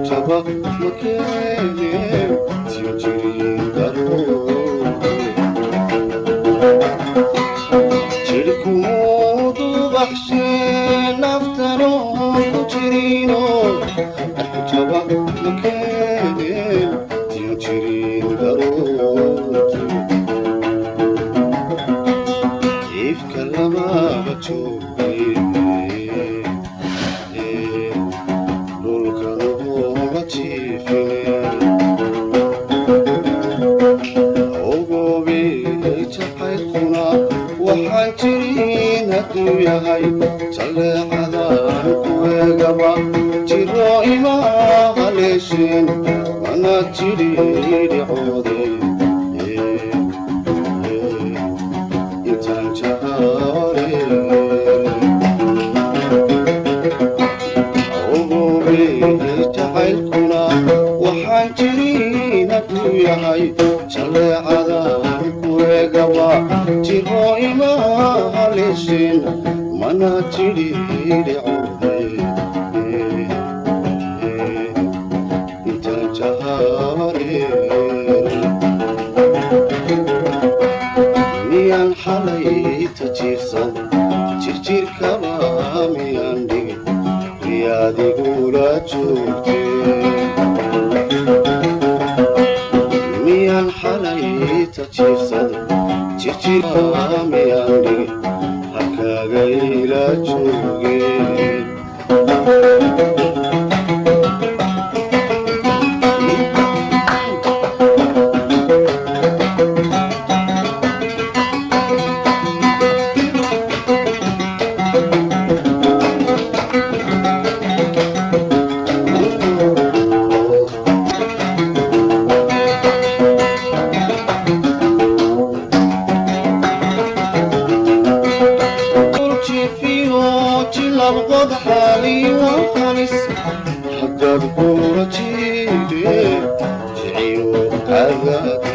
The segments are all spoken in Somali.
Chaba makene tiyo jirin daro Chirku modu bakshe naftano kuchirino Chaba makene tiyo jirin daro If kalama bachubi yahay jaleecadan kuegaba jiro ima haleeshin mana jiridhicoode intaan jahare ogobe jacaylkuna waxaan jirin hadduu yahay jaleecadan kuegaba jiro ima haleeshin mana jiridhicoode intaan jahare miyaan xalay tajiirsan jirjirkaba miyaan dhigin riyaadigula joogte miyaan xalay tajiirsan jirjirkaba miyaan dhigin hakagayla jooge الأرض حالي وخمس حتى بكورتي جعي وعذابي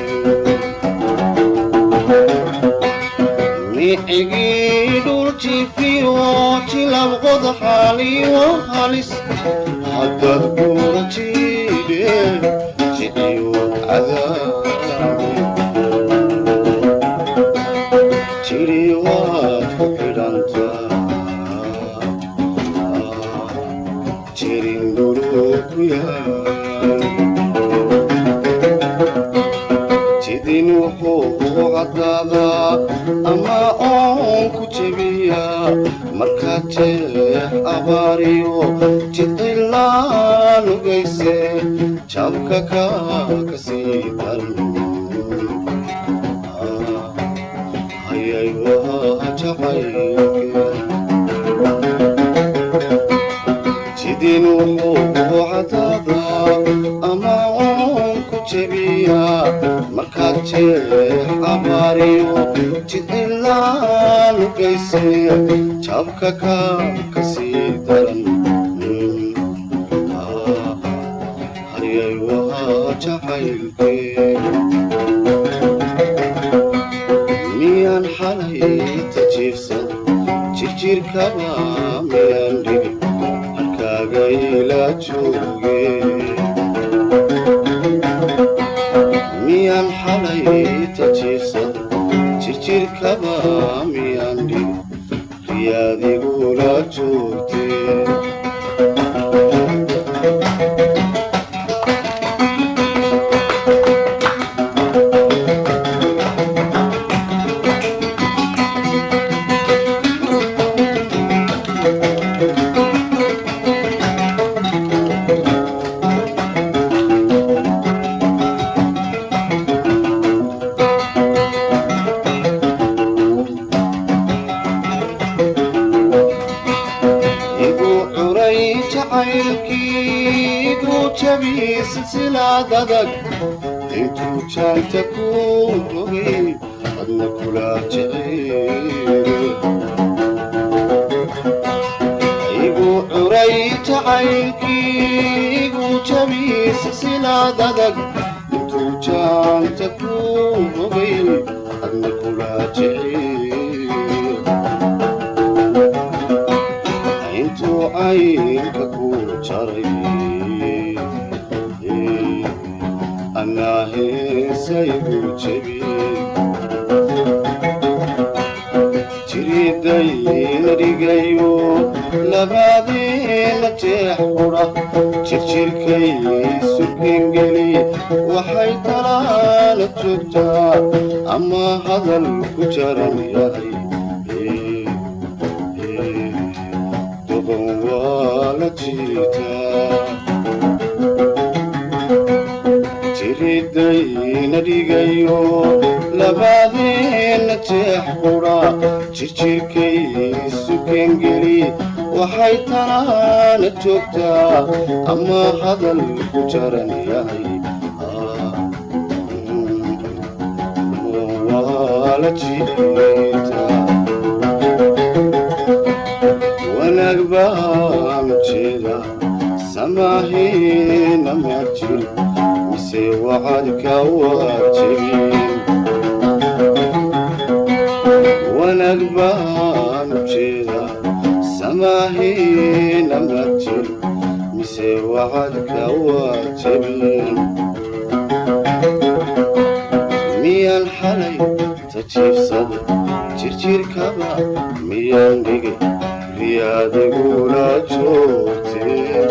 ميحقي دورتي في وقتي الأرض حالي وخمس حتى بكورتي جعي وعذابي تري واتفقد أنت jidin wuxuu cadaadaa ama oon ku jebiya markaad jeex abaariyo jidillaan ugayse jabka ka sii daran hayay waa jacaylke jidin wuxuu cadaadaa ama oon ku jebiya markaad jeex abaariyo jidillaan ugayse jabka ka sii daran hayay waa jacaylke miyaan xalay tajiirsan jirjirkaba miyaan dhigin hakagayla jooge miyaan xalay tajiirsan jirjirkaba miyaan dhigin riyaadigula joogte jacaylkiigu jabi silsilaadadag intuu jaanta ku rogay adna kula jeceyre igu curay jacaylkiigu jabi silsilaadadag intuu jaanta ku rogay adna kula jeceyre intuu caynka ku jaray heesaygu jabi jiridayinarigayo labaadiina jeex qura jirjirkay sukengeli waxay talaala joogtaa ama hadal ku jaran yahay doqon waa la jiitaa jiridayna dhigayo labaadiina jeex qura jirjirkay sukengeli waxay talaala joogtaa ama hadal ku jaran yahay waa la jiitaa wanaag baan jeeda samahina ma jiro mise wacadka waa jebin wanaag baan jeeda samahina ma jiro mise wacadka waa jebin miyaan xalay tajiibsada jirjirkaba miyaan dhigay riyaadagula joogtee